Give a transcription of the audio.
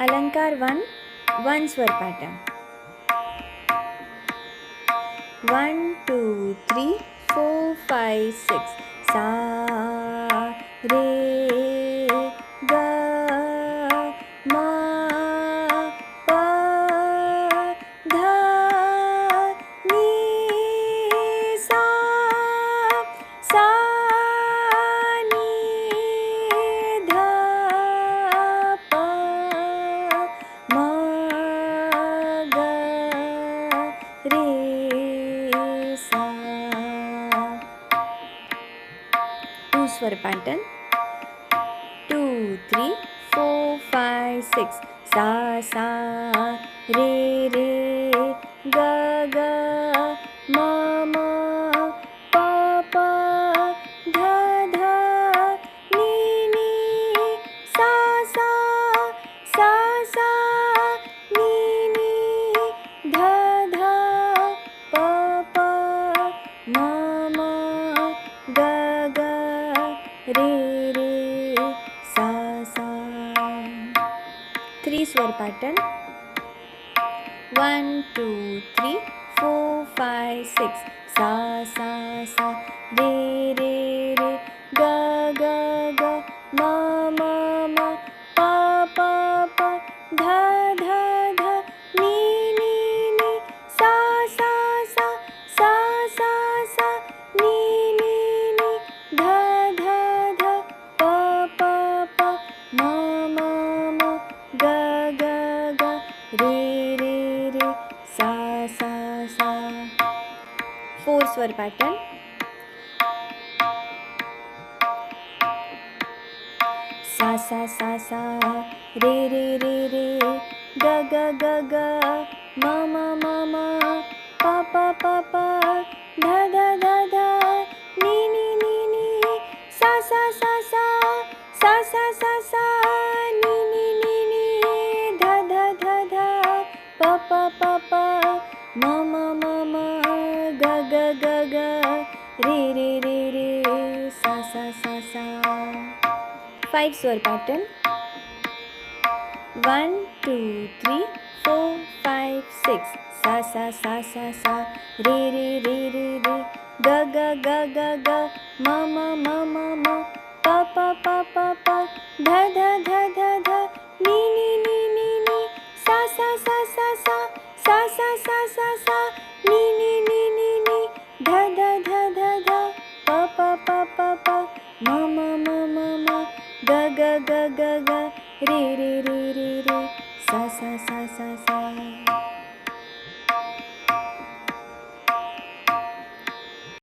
अलंकार 1 1 स्वर pattern 1 2 3 4 5 6 सा रे ग म प ध नि सा नि ध प म ग रे सा. 2 स्वर pattern 2 3 4 5 6 सा रे ग म प ध नि सा नि ध प म ग रे सा. 3 स्वर pattern 1 2 3 4 5 6 सा रे ग म प ध नि सा नि ध प म ग रे सा. 4 स्वर pattern सा रे ग म प ध नि सा नि ध प म ग रे सा. 5 स्वर pattern 1 2 3 4 5 6 सा रे ग म प ध नि सा नि ध प म ग रे सा.